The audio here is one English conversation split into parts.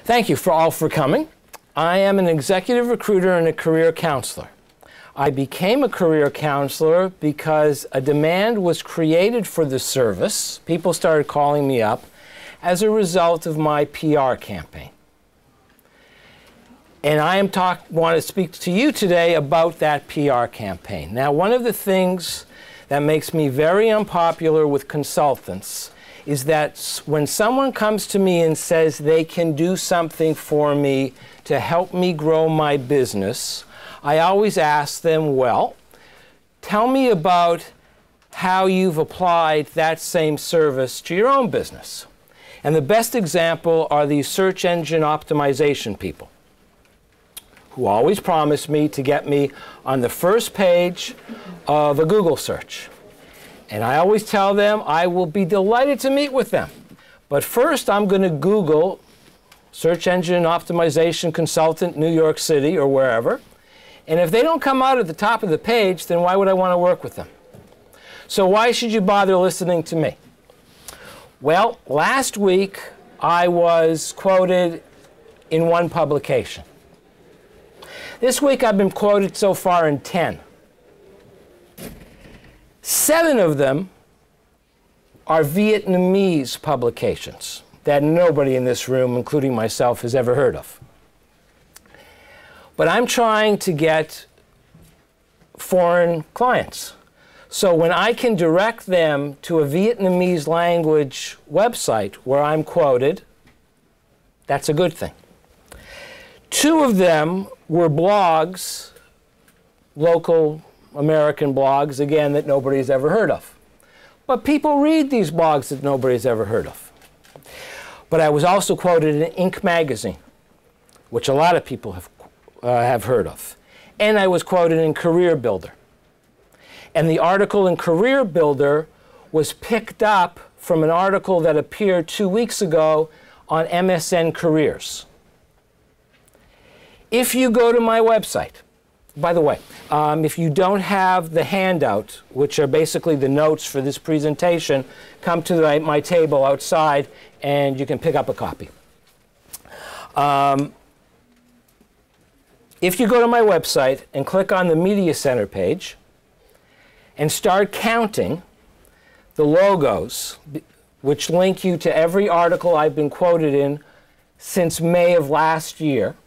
Thank you all for coming. I am an executive recruiter and a career counselor. I became a career counselor because a demand was created for the service. People started calling me up as a result of my PR campaign. And I want to speak to you today about that PR campaign. Now, one of the things that makes me very unpopular with consultants is that when someone comes to me and says they can do something for me to help me grow my business, I always ask them, well, tell me about how you've applied that same service to your own business. And the best example are these search engine optimization people who always promise me to get me on the first page of a Google search. And I always tell them I will be delighted to meet with them. But first, I'm going to Google search engine optimization consultant, New York City or wherever. And if they don't come out at the top of the page, then why would I want to work with them? So why should you bother listening to me? Well, last week I was quoted in one publication. This week I've been quoted so far in 10. 7 of them are Vietnamese publications that nobody in this room, including myself, has ever heard of. But I'm trying to get foreign clients. So when I can direct them to a Vietnamese language website where I'm quoted, that's a good thing. 2 of them were blogs, local American blogs, again, that nobody's ever heard of. But people read these blogs that nobody's ever heard of. But I was also quoted in Inc. magazine, which a lot of people have heard of. And I was quoted in Career Builder. And the article in Career Builder was picked up from an article that appeared 2 weeks ago on MSN Careers. If you go to my website, by the way, if you don't have the handout, which are basically the notes for this presentation, come to my table outside and you can pick up a copy. If you go to my website and click on the Media Center page and start counting the logos, which link you to every article I've been quoted in since May of last year,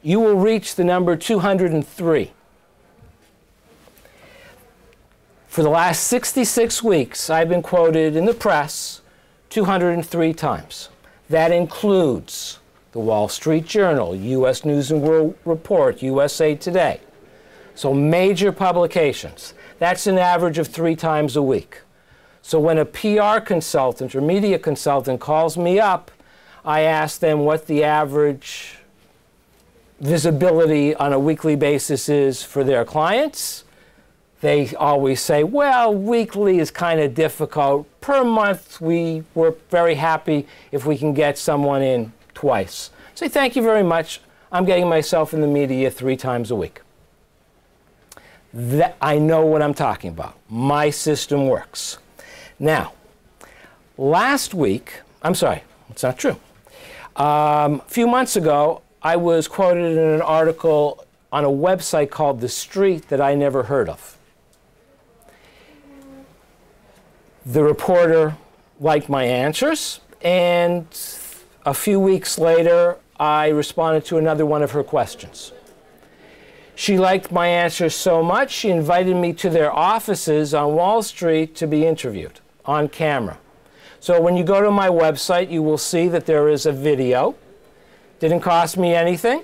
you will reach the number 203. For the last 66 weeks, I've been quoted in the press 203 times. That includes the Wall Street Journal, U.S. News and World Report, USA Today. So major publications. That's an average of 3 times a week. So when a PR consultant or media consultant calls me up, I ask them what the average visibility on a weekly basis is for their clients. They always say, well, weekly is kind of difficult. Per month, we're very happy if we can get someone in twice. I say, thank you very much. I'm getting myself in the media 3 times a week. I know what I'm talking about. My system works. Now, last week, I'm sorry, it's not true. A few months ago, I was quoted in an article on a website called The Street that I never heard of. The reporter liked my answers, and a few weeks later, I responded to another one of her questions. She liked my answers so much, she invited me to their offices on Wall Street to be interviewed on camera. So when you go to my website, you will see that there is a video. Didn't cost me anything.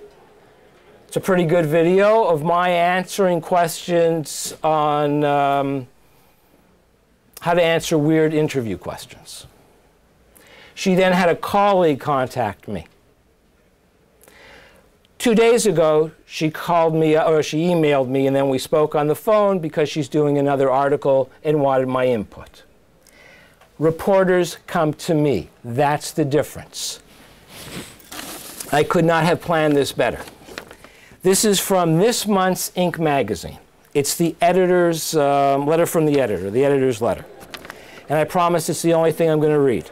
It's a pretty good video of my answering questions on how to answer weird interview questions. She then had a colleague contact me. 2 days ago, she called me, or she emailed me, and then we spoke on the phone because she's doing another article and wanted my input. Reporters come to me. That's the difference. I could not have planned this better. This is from this month's Inc. magazine. It's the editor's letter from the editor, the editor's letter. And I promise it's the only thing I'm going to read.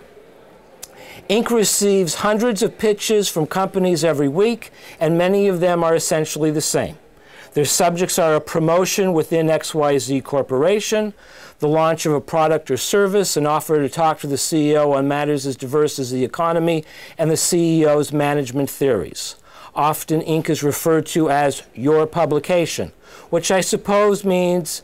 Inc. receives hundreds of pitches from companies every week, and many of them are essentially the same. Their subjects are a promotion within XYZ Corporation, the launch of a product or service, an offer to talk to the CEO on matters as diverse as the economy, and the CEO's management theories. Often Inc. is referred to as your publication, which I suppose makes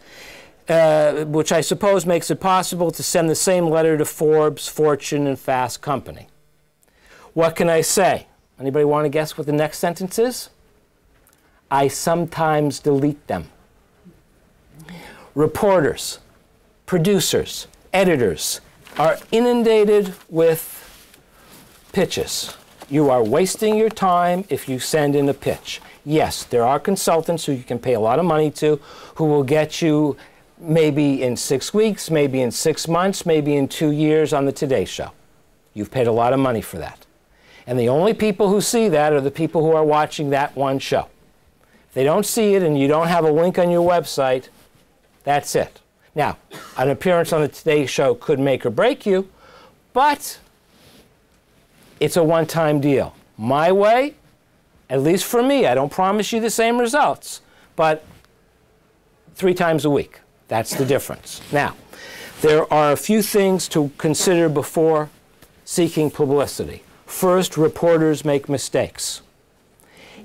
it possible to send the same letter to Forbes, Fortune, and Fast Company. What can I say? Anybody want to guess what the next sentence is? I sometimes delete them. Reporters, producers, editors are inundated with pitches. You are wasting your time if you send in a pitch. Yes, there are consultants who you can pay a lot of money to who will get you maybe in 6 weeks, maybe in 6 months, maybe in 2 years on the Today Show. You've paid a lot of money for that. And the only people who see that are the people who are watching that one show. If they don't see it and you don't have a link on your website, that's it. Now, an appearance on the Today Show could make or break you, but it's a one-time deal. My way, at least for me, I don't promise you the same results, but 3 times a week. That's the difference. Now, there are a few things to consider before seeking publicity. First, reporters make mistakes.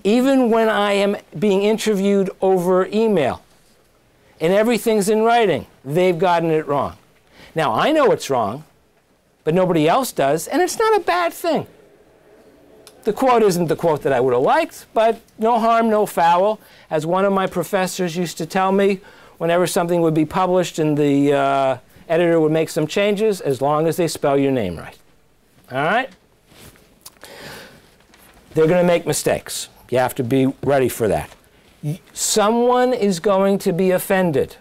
Even when I am being interviewed over email and everything's in writing, they've gotten it wrong. Now, I know it's wrong, but nobody else does, and it's not a bad thing. The quote isn't the quote that I would have liked, but no harm, no foul. As one of my professors used to tell me, whenever something would be published and the editor would make some changes, as long as they spell your name right. All right? They're going to make mistakes. You have to be ready for that. Someone is going to be offended.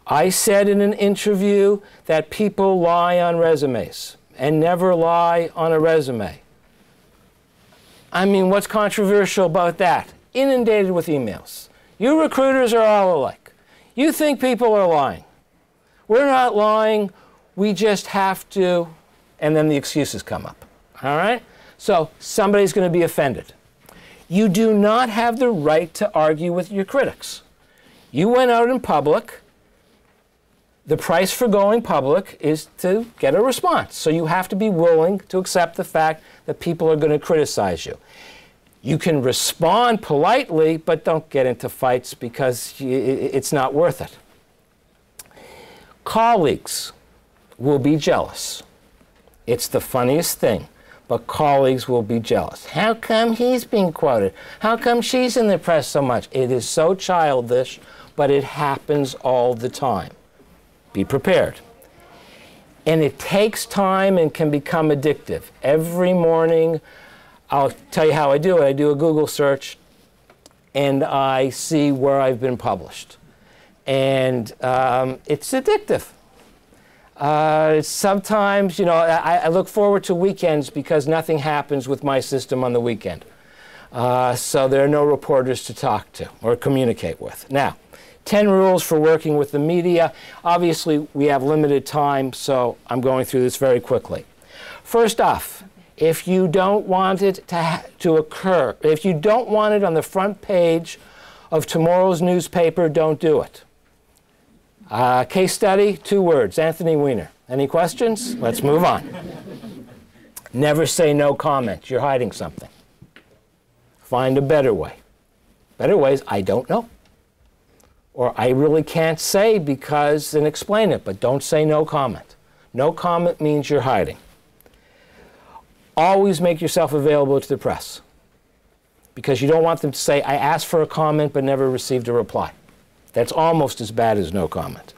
I said in an interview that people lie on resumes and never lie on a resume. I mean, what's controversial about that? Inundated with emails. You recruiters are all alike. You think people are lying. We're not lying. We just have to, and then the excuses come up. All right? So somebody's going to be offended. You do not have the right to argue with your critics. You went out in public. The price for going public is to get a response. So you have to be willing to accept the fact that people are going to criticize you. You can respond politely, but don't get into fights because it's not worth it. Colleagues will be jealous. It's the funniest thing, but colleagues will be jealous. How come he's being quoted? How come she's in the press so much? It is so childish, but it happens all the time. Be prepared. And it takes time and can become addictive. Every morning, I'll tell you how I do it. I do a Google search, and I see where I've been published. And it's addictive. Sometimes, you know, I look forward to weekends because nothing happens with my system on the weekend. So there are no reporters to talk to or communicate with. Now, 10 rules for working with the media. Obviously, we have limited time, so I'm going through this very quickly. First off, if you don't want it to occur, if you don't want it on the front page of tomorrow's newspaper, don't do it. Case study, 2 words, Anthony Weiner. Any questions? Let's move on. Never say no comment. You're hiding something. Find a better way. Better ways, I don't know. Or I really can't say because, and explain it, but don't say no comment. No comment means you're hiding. Always make yourself available to the press because you don't want them to say, I asked for a comment but never received a reply. That's almost as bad as no comment.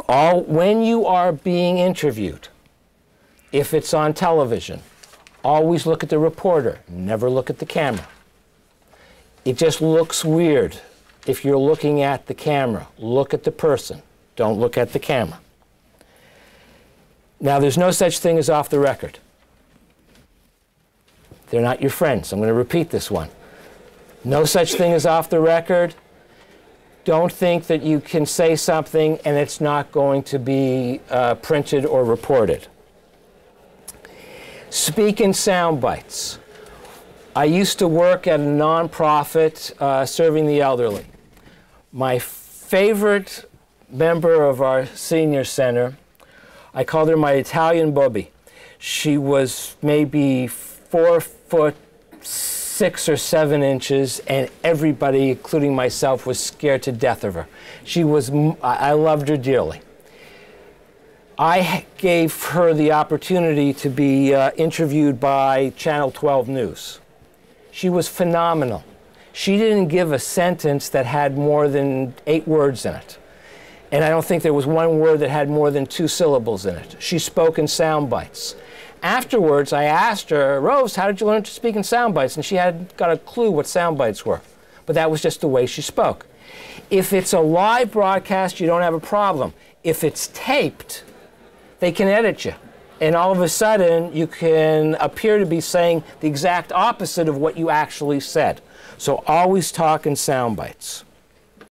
When you are being interviewed, if it's on television, always look at the reporter, never look at the camera. It just looks weird if you're looking at the camera. Look at the person. Don't look at the camera. Now, there's no such thing as off the record. They're not your friends. I'm going to repeat this one. No such thing as off the record. Don't think that you can say something and it's not going to be printed or reported. Speak in sound bites. I used to work at a nonprofit serving the elderly. My favorite member of our senior center, I called her my Italian Bobby. She was maybe 4'6" or 7 inches, and everybody, including myself, was scared to death of her. I loved her dearly. I gave her the opportunity to be interviewed by Channel 12 News. She was phenomenal. She didn't give a sentence that had more than 8 words in it. And I don't think there was one word that had more than 2 syllables in it. She spoke in sound bites. Afterwards, I asked her, Rose, how did you learn to speak in sound bites? And she hadn't got a clue what sound bites were. But that was just the way she spoke. If it's a live broadcast, you don't have a problem. If it's taped, they can edit you. And all of a sudden, you can appear to be saying the exact opposite of what you actually said. So always talk in sound bites.